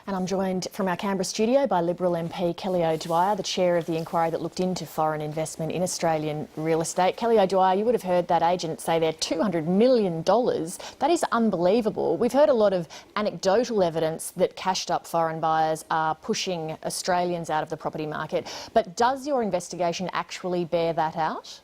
And I'm joined from our Canberra studio by Liberal MP Kelly O'Dwyer, the chair of the inquiry that looked into foreign investment in Australian real estate. Kelly O'Dwyer, you would have heard that agent say they're $200 million. That is unbelievable. We've heard a lot of anecdotal evidence that cashed up foreign buyers are pushing Australians out of the property market. But does your investigation actually bear that out?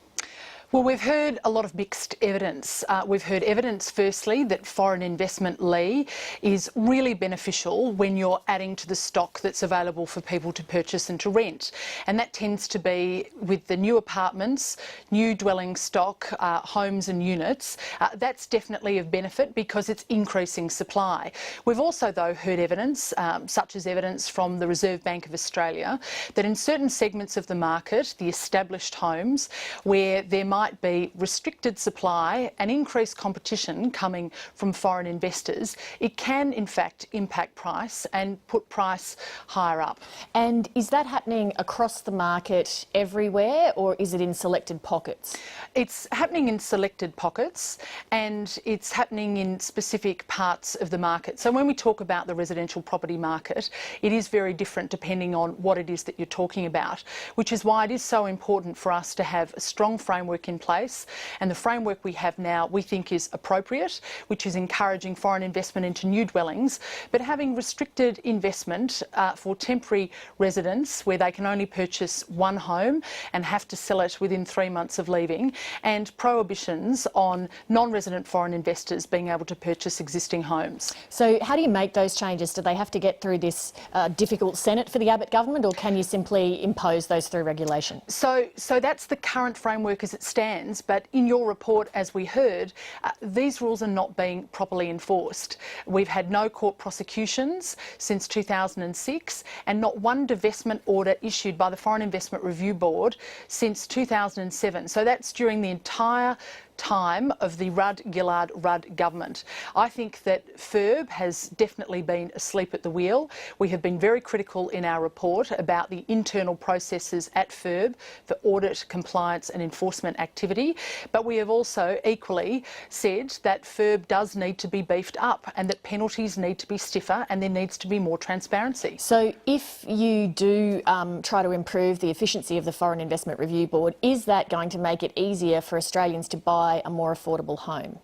Well, we've heard a lot of mixed evidence. We've heard evidence, firstly, that foreign investment, Leigh, is really beneficial when you're adding to the stock that's available for people to purchase and to rent. And that tends to be with the new apartments, new dwelling stock, homes and units. That's definitely of benefit because it's increasing supply. We've also, though, heard evidence, such as evidence from the Reserve Bank of Australia, that in certain segments of the market, the established homes, where there might be restricted supply and increased competition coming from foreign investors, it can in fact impact price and put price higher up. And is that happening across the market everywhere, or is it in selected pockets? It's happening in selected pockets and it's happening in specific parts of the market. So when we talk about the residential property market, it is very different depending on what it is that you're talking about, which is why it is so important for us to have a strong framework in place, and the framework we have now we think is appropriate, which is encouraging foreign investment into new dwellings, but having restricted investment for temporary residents where they can only purchase one home and have to sell it within 3 months of leaving, and prohibitions on non-resident foreign investors being able to purchase existing homes. So how do you make those changes? Do they have to get through this difficult Senate for the Abbott government, or can you simply impose those through regulation? So that's the current framework as it stands, but in your report, as we heard, these rules are not being properly enforced. We've had no court prosecutions since 2006 and not one divestment order issued by the Foreign Investment Review Board since 2007. So that's during the entire time of the Rudd-Gillard-Rudd government. I think that FIRB has definitely been asleep at the wheel. We have been very critical in our report about the internal processes at FIRB for audit, compliance and enforcement activity, but we have also equally said that FIRB does need to be beefed up and that penalties need to be stiffer and there needs to be more transparency. So if you do try to improve the efficiency of the Foreign Investment Review Board, is that going to make it easier for Australians to buy a more affordable home?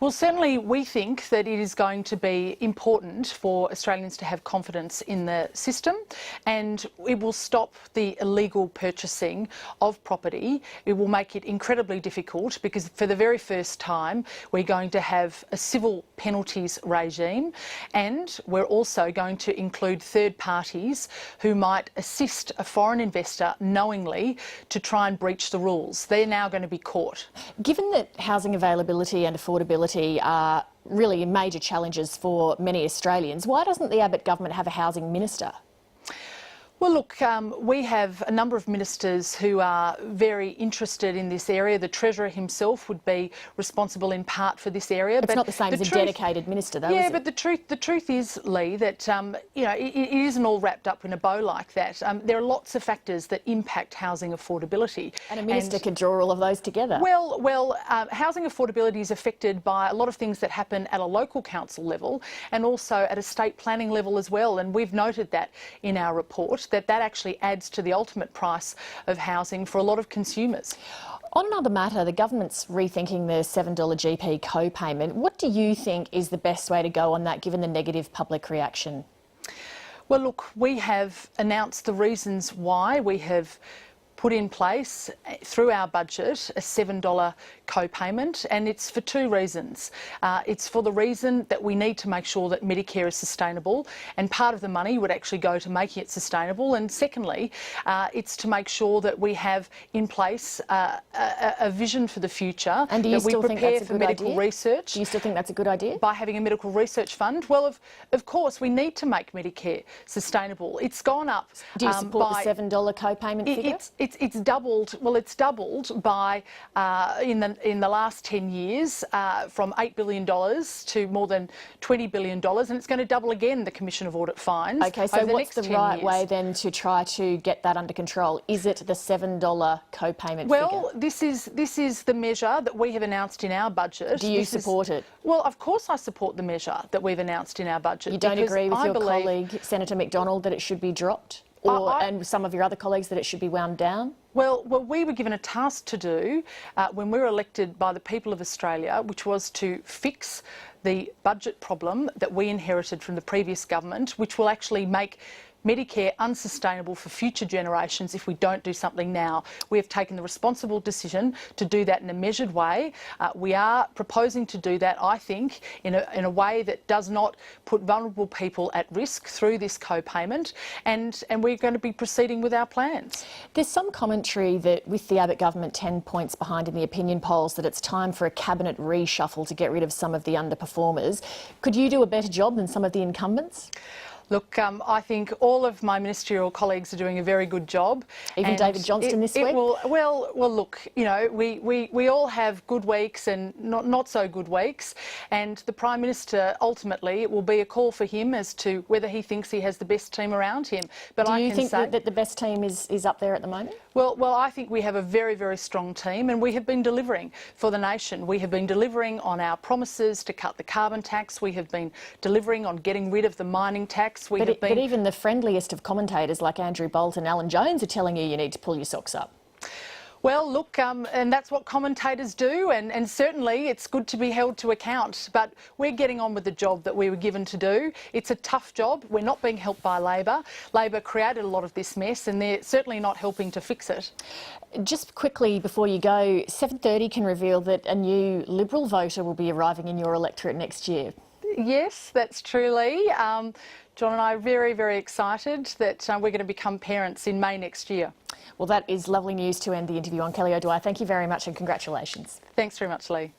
Well, certainly we think that it is going to be important for Australians to have confidence in the system, and it will stop the illegal purchasing of property. It will make it incredibly difficult because for the very first time we're going to have a civil penalties regime, and we're also going to include third parties who might assist a foreign investor knowingly to try and breach the rules. They're now going to be caught. Given that housing availability and affordability are really major challenges for many Australians, why doesn't the Abbott government have a housing minister? Well, look, we have a number of ministers who are very interested in this area. The Treasurer himself would be responsible in part for this area. It's not the same as a dedicated minister, though, is it? Yeah, but the truth is, Leigh, that it isn't all wrapped up in a bow like that. There are lots of factors that impact housing affordability. And a minister could draw all of those together. Well, housing affordability is affected by a lot of things that happen at a local council level and also at a state planning level as well. And we've noted that in our report, that actually adds to the ultimate price of housing for a lot of consumers. On another matter, the government's rethinking the $7 GP co-payment. What do you think is the best way to go on that, given the negative public reaction? Well, look, we have announced the reasons why we have put in place through our budget a $7 co-payment, and it's for two reasons. It's for the reason that we need to make sure that Medicare is sustainable, and part of the money would actually go to making it sustainable, and secondly, it's to make sure that we have in place a vision for the future. And do you still think that's a good medical research. Do you still think that's a good idea? By having a medical research fund? Well, of course, we need to make Medicare sustainable. It's gone up. Do you support the $7 co-payment figure? it's doubled. Well, it's doubled by in the last 10 years from $8 billion to more than $20 billion, and it's going to double again the Commission of Audit fines. Okay, so over the what's next the 10 right years. way then to try to get that under control? Is it the $7 co-payment Well, figure? this is the measure that we have announced in our budget. Do you support it? Well, of course I support the measure that we've announced in our budget. You don't because agree with I your believe- colleague, Senator McDonald, that it should be dropped? Or, and some of your other colleagues that it should be wound down? Well, we were given a task to do when we were elected by the people of Australia, which was to fix the budget problem that we inherited from the previous government, which will actually make Medicare unsustainable for future generations if we don't do something now. We have taken the responsible decision to do that in a measured way. We are proposing to do that, I think, in a way that does not put vulnerable people at risk through this co-payment, and we're going to be proceeding with our plans. There's some commentary that with the Abbott government 10 points behind in the opinion polls that it's time for a cabinet reshuffle to get rid of some of the underperformers. Could you do a better job than some of the incumbents? Look, I think all of my ministerial colleagues are doing a very good job. Even David Johnston this week? Well, look, you know, we all have good weeks and not so good weeks, and the Prime Minister, ultimately, it will be a call for him as to whether he thinks he has the best team around him. But Do you think that the best team is up there at the moment? Well, I think we have a very, very strong team, and we have been delivering for the nation. We have been delivering on our promises to cut the carbon tax. We have been delivering on getting rid of the mining tax. But even the friendliest of commentators like Andrew Bolt and Alan Jones are telling you need to pull your socks up. Well, look, and that's what commentators do, and certainly it's good to be held to account, but we're getting on with the job that we were given to do. It's a tough job. We're not being helped by Labor. Labor created a lot of this mess, and they're certainly not helping to fix it. Just quickly before you go, 7:30 can reveal that a new Liberal voter will be arriving in your electorate next year. Yes, that's true, Leigh. John and I are very, very excited that we're going to become parents in May next year. Well, that is lovely news to end the interview on. Kelly O'Dwyer, thank you very much and congratulations. Thanks very much, Leigh.